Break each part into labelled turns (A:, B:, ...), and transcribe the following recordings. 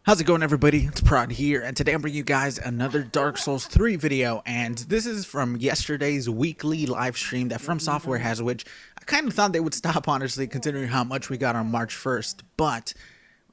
A: How's it going, everybody? It's Prod here, and today I'm bringing you guys another Dark Souls 3 video, and this is from yesterday's weekly live stream that From Software has, which I kind of thought they would stop, honestly, considering how much we got on March 1st, but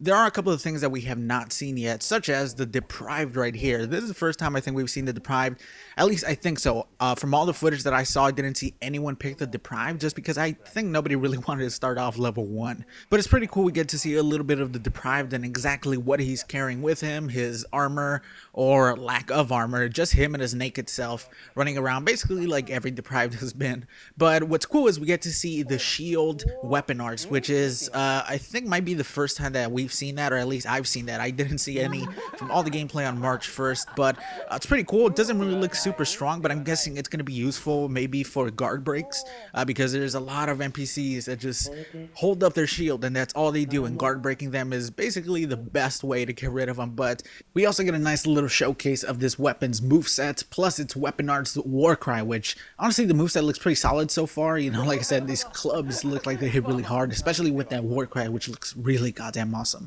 A: there are a couple of things that we have not seen yet, such as the Deprived right here. This is the first time I think we've seen the Deprived. At least I think so. From all the footage that I saw, I didn't see anyone pick the Deprived just because I think nobody really wanted to start off level 1. But it's pretty cool we get to see a little bit of the Deprived and exactly what he's carrying with him, his armor or lack of armor, just him and his naked self running around basically like every Deprived has been. But what's cool is we get to see the shield weapon arts, which is I think might be the first time that we've seen that, or at least I've seen that. I didn't see any from all the gameplay on March 1st, but it's pretty cool. It doesn't really look super strong, but I'm guessing it's going to be useful maybe for guard breaks because there's a lot of NPCs that just hold up their shield and that's all they do, and guard breaking them is basically the best way to get rid of them. But we also get a nice little showcase of this weapon's moveset plus its weapon arts war cry, which honestly the moveset looks pretty solid so far. You know, like I said, these clubs look like they hit really hard, especially with that war cry, which looks really goddamn awesome.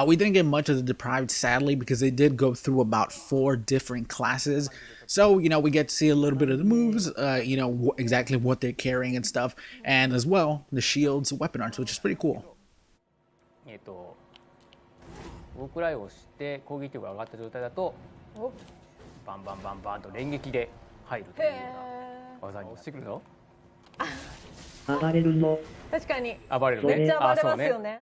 A: We didn't get much of the Deprived, sadly, because they did go through about 4 different classes. So, you know, we get to see a little bit of the moves, you know, exactly what they're carrying and stuff, and as well, the shield's weapon arts, which is pretty cool.
B: ウォークライをして攻撃力が上がった状態だとバンバンバンバンと連撃で入るというような技にしてくるぞ。
C: 暴れるの。
D: 確かに。
B: 暴れるね。
D: めっちゃ暴れますよね。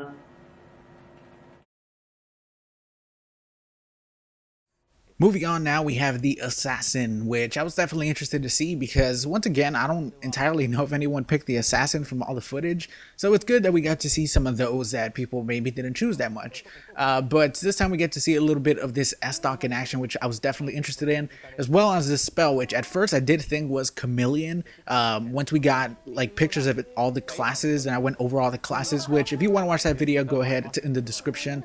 A: Moving on now, we have the Assassin, which I was definitely interested to see because, once again, I don't entirely know if anyone picked the Assassin from all the footage, so it's good that we got to see some of those that people maybe didn't choose that much. But this time we get to see a little bit of this estoc in action, which I was definitely interested in, as well as this spell, which at first I did think was Chameleon. Once we got like pictures of it, all the classes, and I went over all the classes, which if you want to watch that video, go ahead, it's in the description.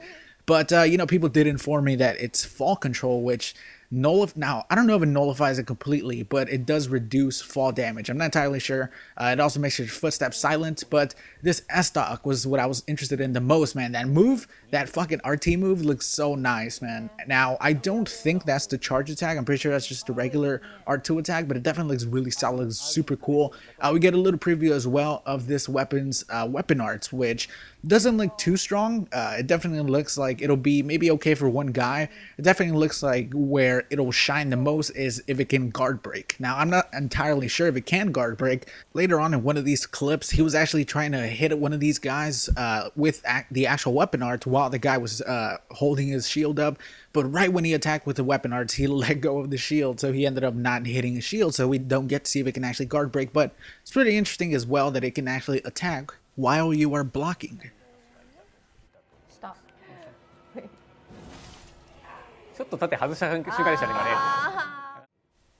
A: But, you know, people did inform me that it's fall control, which now, I don't know if it nullifies it completely, but it does reduce fall damage. I'm not entirely sure. It also makes your footsteps silent, but this estoc was what I was interested in the most, man. That move, that fucking RT move looks so nice, man. Now, I don't think that's the charge attack. I'm pretty sure that's just the regular R2 attack, but it definitely looks really solid, super cool. We get a little preview as well of this weapon's weapon arts, which doesn't look too strong. It definitely looks like it'll be maybe okay for one guy. It definitely looks like where it'll shine the most is if it can guard break. Now, I'm not entirely sure if it can guard break. Later on in one of these clips, he was actually trying to hit one of these guys with the actual weapon arts while the guy was holding his shield up. But right when he attacked with the weapon arts, he let go of the shield, so he ended up not hitting his shield, so we don't get to see if it can actually guard break. But it's pretty interesting as well that it can actually attack while you are blocking.
B: ちょっと縦外した瞬間でしたね、今ね。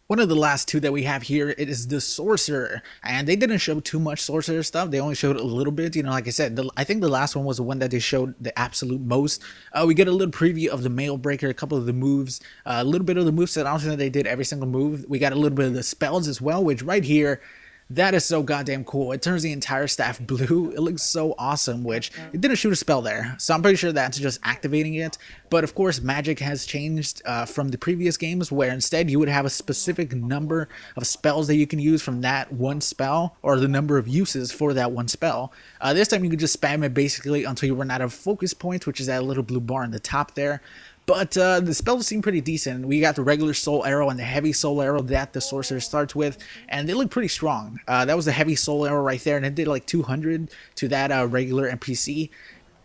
A: One of the last two that we have here, it is the Sorcerer, and they didn't show too much Sorcerer stuff. They only showed a little bit. You know, like I said, I think the last one was the one that they showed the absolute most. We get a little preview of the Mail Breaker, a couple of the moves, a little bit of the moveset. I don't think they did every single move. We got a little bit of the spells as well, which right here, that is so goddamn cool. It turns the entire staff blue. It looks so awesome, which it didn't shoot a spell there. So I'm pretty sure that's just activating it. But of course, magic has changed from the previous games where instead you would have a specific number of spells that you can use from that one spell, or the number of uses for that one spell. This time you could just spam it basically until you run out of focus points, which is that little blue bar on the top there. But the spells seem pretty decent. We got the regular soul arrow and the heavy soul arrow that the sorcerer starts with, and they look pretty strong. That was the heavy soul arrow right there, and it did like 200 to that regular NPC.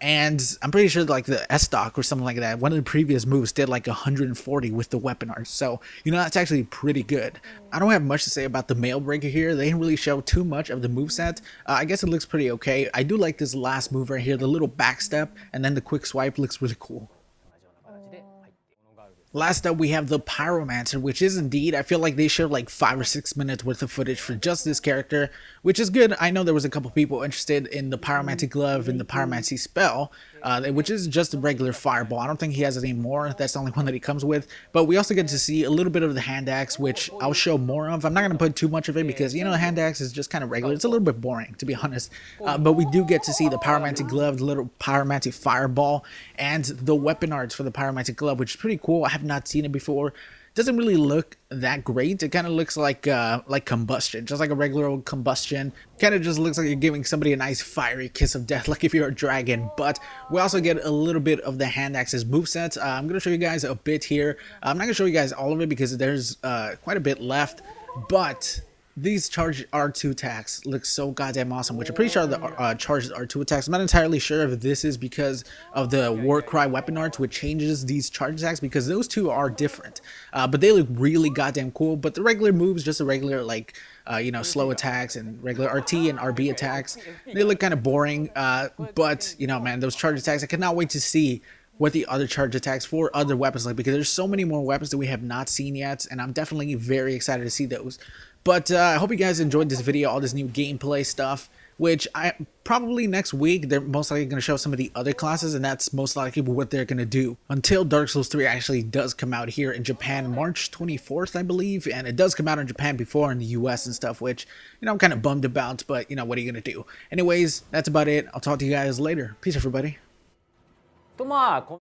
A: And I'm pretty sure like the estoc or something like that, one of the previous moves did like 140 with the weapon arts. So, you know, that's actually pretty good. I don't have much to say about the Mail Breaker here. They didn't really show too much of the moveset. I guess it looks pretty okay. I do like this last move right here, the little back step, and then the quick swipe looks really cool. Last up, we have the Pyromancer, which is indeed, I feel like they showed like 5 or 6 minutes worth of footage for just this character, which is good. I know there was a couple people interested in the Pyromancy glove and the Pyromancy spell, which is just a regular fireball. I don't think he has any more. That's the only one that he comes with. But we also get to see a little bit of the hand axe, which I'll show more of. I'm not going to put too much of it because, you know, the hand axe is just kind of regular. It's a little bit boring, to be honest. But we do get to see the pyromancy glove, the little pyromancy fireball, and the weapon arts for the pyromancy glove, which is pretty cool. I have not seen it before. Doesn't really look that great. It kind of looks like combustion, just like a regular old combustion. Kind of just looks like you're giving somebody a nice fiery kiss of death, like if you're a dragon. But we also get a little bit of the hand axe's moveset. I'm gonna show you guys a bit here. I'm not gonna show you guys all of it because there's quite a bit left, but these charged R2 attacks look so goddamn awesome, which I'm pretty sure the charged R2 attacks. I'm not entirely sure if this is because of the war cry weapon arts, which changes these charged attacks, because those two are different. But they look really goddamn cool. But the regular moves, just a regular like you know, slow attacks and regular RT and RB attacks, they look kind of boring. But you know, man, those charged attacks, I cannot wait to see what the other charge attacks for other weapons like, because there's so many more weapons that we have not seen yet, and I'm definitely very excited to see those. But I hope you guys enjoyed this video, all this new gameplay stuff, which I probably next week they're most likely going to show some of the other classes, and that's most likely what they're going to do until Dark Souls 3 actually does come out here in Japan March 24th, I believe, and it does come out in Japan before in the US and stuff, which, you know, I'm kind of bummed about, but you know, what are you going to do? Anyways, that's about it. I'll talk to you guys later. Peace, everybody.
B: とまあ